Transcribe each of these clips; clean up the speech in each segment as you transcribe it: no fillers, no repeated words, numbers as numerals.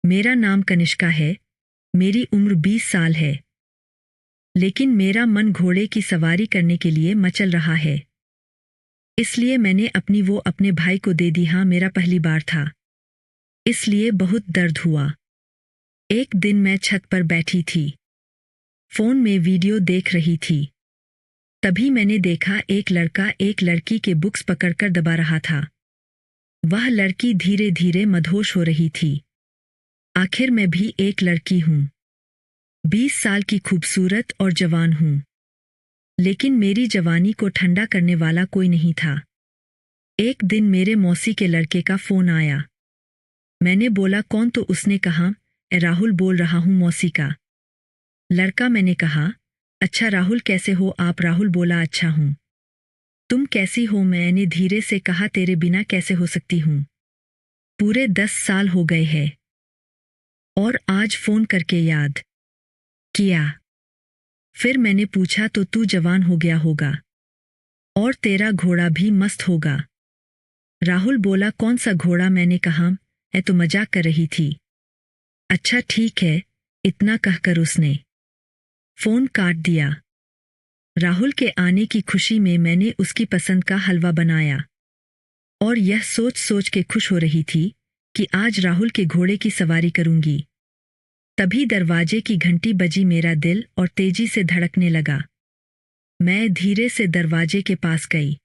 मेरा नाम कनिष्का है, मेरी उम्र 20 साल है। लेकिन मेरा मन घोड़े की सवारी करने के लिए मचल रहा है। इसलिए मैंने अपनी वो अपने भाई को दे दी। हाँ, मेरा पहली बार था, इसलिए बहुत दर्द हुआ। एक दिन मैं छत पर बैठी थी, फोन में वीडियो देख रही थी। तभी मैंने देखा एक लड़का एक लड़की के बुक्स पकड़कर दबा रहा था। वह लड़की धीरे धीरे मदहोश हो रही थी। आखिर मैं भी एक लड़की हूँ, 20 साल की खूबसूरत और जवान हूँ। लेकिन मेरी जवानी को ठंडा करने वाला कोई नहीं था। एक दिन मेरे मौसी के लड़के का फोन आया। मैंने बोला कौन? तो उसने कहा राहुल बोल रहा हूँ मौसी का लड़का। मैंने कहा अच्छा राहुल कैसे हो आप? राहुल बोला अच्छा हूँ, तुम कैसी हो? मैंने धीरे से कहा तेरे बिना कैसे हो सकती हूँ, पूरे 10 साल हो गए हैं और आज फोन करके याद किया। फिर मैंने पूछा तो तू जवान हो गया होगा और तेरा घोड़ा भी मस्त होगा। राहुल बोला कौन सा घोड़ा? मैंने कहा मैं तो मजाक कर रही थी। अच्छा ठीक है, इतना कहकर उसने फोन काट दिया। राहुल के आने की खुशी में मैंने उसकी पसंद का हलवा बनाया और यह सोच सोच के खुश हो रही थी कि आज राहुल के घोड़े की सवारी करूंगी। तभी दरवाजे की घंटी बजी। मेरा दिल और तेजी से धड़कने लगा। मैं धीरे से दरवाजे के पास गई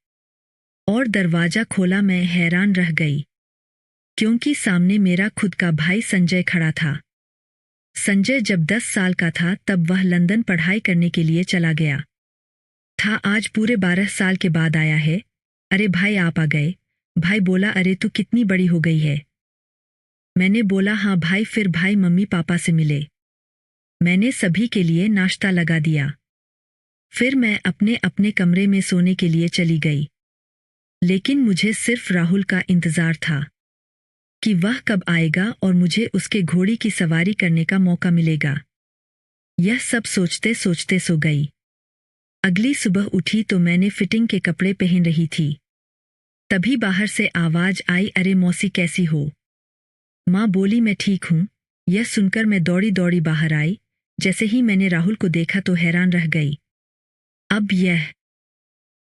और दरवाजा खोला। मैं हैरान रह गई क्योंकि सामने मेरा खुद का भाई संजय खड़ा था। संजय जब 10 साल का था तब वह लंदन पढ़ाई करने के लिए चला गया था। आज पूरे 12 साल के बाद आया है। अरे भाई आप आ गए? भाई बोला अरे तू कितनी बड़ी हो गई है। मैंने बोला हाँ भाई। फिर भाई मम्मी पापा से मिले। मैंने सभी के लिए नाश्ता लगा दिया। फिर मैं अपने अपने कमरे में सोने के लिए चली गई। लेकिन मुझे सिर्फ राहुल का इंतजार था कि वह कब आएगा और मुझे उसके घोड़ी की सवारी करने का मौका मिलेगा। यह सब सोचते सोचते सो गई। अगली सुबह उठी तो मैंने फिटिंग के कपड़े पहन रही थी। तभी बाहर से आवाज आई अरे मौसी कैसी हो? माँ बोली मैं ठीक हूँ। यह सुनकर मैं दौड़ी दौड़ी बाहर आई। जैसे ही मैंने राहुल को देखा तो हैरान रह गई। अब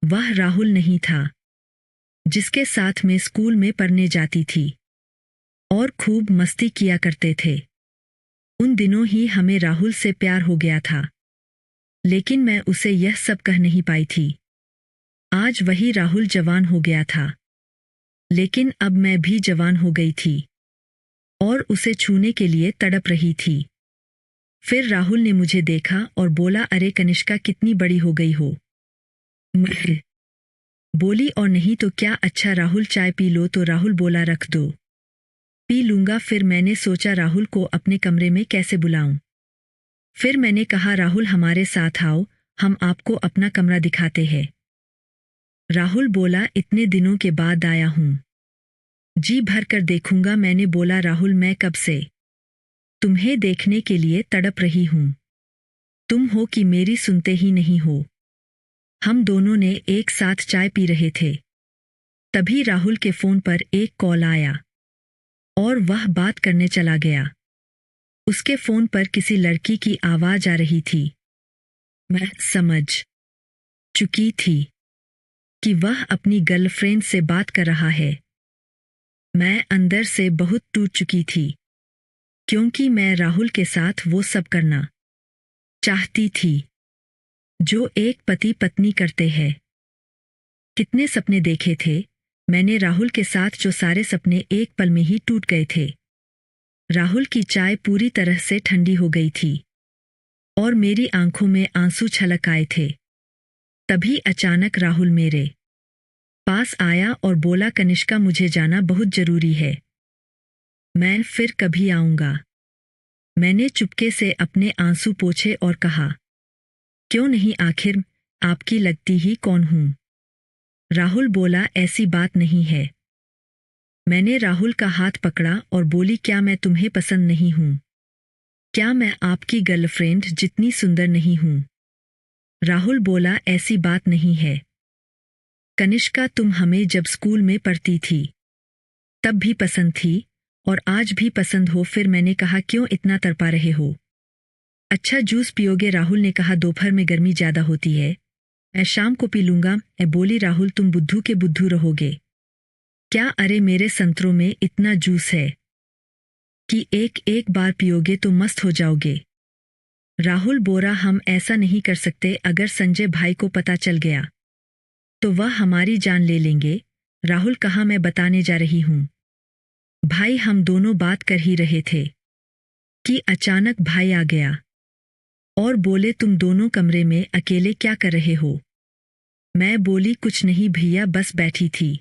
वह राहुल नहीं था जिसके साथ मैं स्कूल में पढ़ने जाती थी और खूब मस्ती किया करते थे। उन दिनों ही हमें राहुल से प्यार हो गया था, लेकिन मैं उसे यह सब कह नहीं पाई थी। आज वही राहुल जवान हो गया था, लेकिन अब मैं भी जवान हो गई थी और उसे छूने के लिए तड़प रही थी। फिर राहुल ने मुझे देखा और बोला अरे कनिष्का कितनी बड़ी हो गई हो। मैं बोली और नहीं तो क्या? अच्छा राहुल चाय पी लो। तो राहुल बोला रख दो, पी लूंगा। फिर मैंने सोचा राहुल को अपने कमरे में कैसे बुलाऊं। फिर मैंने कहा राहुल हमारे साथ आओ, हम आपको अपना कमरा दिखाते हैं। राहुल बोला इतने दिनों के बाद आया हूं, जी भर कर देखूंगा। मैंने बोला राहुल मैं कब से तुम्हें देखने के लिए तड़प रही हूं, तुम हो कि मेरी सुनते ही नहीं हो। हम दोनों ने एक साथ चाय पी रहे थे। तभी राहुल के फोन पर एक कॉल आया और वह बात करने चला गया। उसके फोन पर किसी लड़की की आवाज आ रही थी। मैं समझ चुकी थी कि वह अपनी गर्लफ्रेंड से बात कर रहा है। मैं अंदर से बहुत टूट चुकी थी क्योंकि मैं राहुल के साथ वो सब करना चाहती थी जो एक पति पत्नी करते हैं। कितने सपने देखे थे मैंने राहुल के साथ, जो सारे सपने एक पल में ही टूट गए थे। राहुल की चाय पूरी तरह से ठंडी हो गई थी और मेरी आंखों में आंसू छलक आए थे। तभी अचानक राहुल मेरे पास आया और बोला कनिष्का मुझे जाना बहुत जरूरी है, मैं फिर कभी आऊंगा। मैंने चुपके से अपने आंसू पोंछे और कहा क्यों नहीं, आखिर आपकी लगती ही कौन हूं। राहुल बोला ऐसी बात नहीं है। मैंने राहुल का हाथ पकड़ा और बोली क्या मैं तुम्हें पसंद नहीं हूं? क्या मैं आपकी गर्लफ्रेंड जितनी सुंदर नहीं हूं? राहुल बोला ऐसी बात नहीं है कनिष्का, तुम हमें जब स्कूल में पढ़ती थी तब भी पसंद थी और आज भी पसंद हो। फिर मैंने कहा क्यों इतना तड़पा रहे हो? अच्छा जूस पियोगे? राहुल ने कहा दोपहर में गर्मी ज्यादा होती है, मैं शाम को पी लूंगा। मैं बोली राहुल तुम बुद्धू के बुद्धू रहोगे क्या? अरे मेरे संतरों में इतना जूस है कि एक एक बार पियोगे तो मस्त हो जाओगे। राहुल बोला हम ऐसा नहीं कर सकते, अगर संजय भाई को पता चल गया तो वह हमारी जान ले लेंगे। राहुल कहा मैं बताने जा रही हूं। भाई हम दोनों बात कर ही रहे थे कि अचानक भाई आ गया और बोले तुम दोनों कमरे में अकेले क्या कर रहे हो? मैं बोली कुछ नहीं भैया, बस बैठी थी।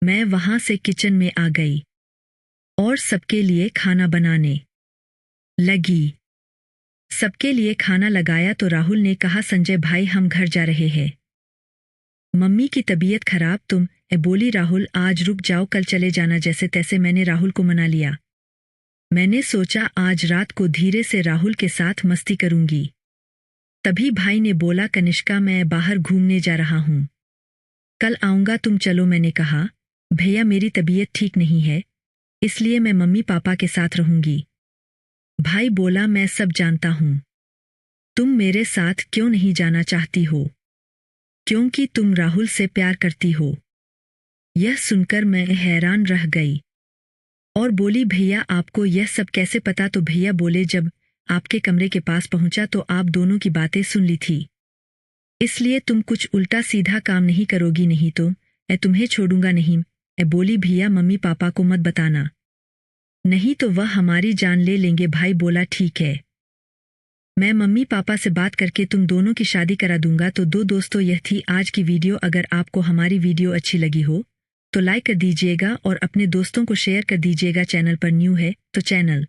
मैं वहां से किचन में आ गई और सबके लिए खाना बनाने लगी। सबके लिए खाना लगाया तो राहुल ने कहा संजय भाई हम घर जा रहे हैं, मम्मी की तबीयत खराब। तुम बोली राहुल आज रुक जाओ, कल चले जाना। जैसे तैसे मैंने राहुल को मना लिया। मैंने सोचा आज रात को धीरे से राहुल के साथ मस्ती करूंगी। तभी भाई ने बोला कनिष्का मैं बाहर घूमने जा रहा हूं, कल आऊंगा, तुम चलो। मैंने कहा भैया मेरी तबीयत ठीक नहीं है, इसलिए मैं मम्मी पापा के साथ रहूंगी। भाई बोला मैं सब जानता हूं, तुम मेरे साथ क्यों नहीं जाना चाहती हो? क्योंकि तुम राहुल से प्यार करती हो। यह सुनकर मैं हैरान रह गई और बोली भैया आपको यह सब कैसे पता? तो भैया बोले जब आपके कमरे के पास पहुंचा तो आप दोनों की बातें सुन ली थी, इसलिए तुम कुछ उल्टा सीधा काम नहीं करोगी, नहीं तो मैं तुम्हें छोड़ूंगा नहीं। मैं बोली भैया मम्मी पापा को मत बताना, नहीं तो वह हमारी जान ले लेंगे। भाई बोला ठीक है, मैं मम्मी पापा से बात करके तुम दोनों की शादी करा दूंगा। तो दोस्तों यह थी आज की वीडियो। अगर आपको हमारी वीडियो अच्छी लगी हो तो लाइक कर दीजिएगा और अपने दोस्तों को शेयर कर दीजिएगा। चैनल पर न्यू है तो चैनल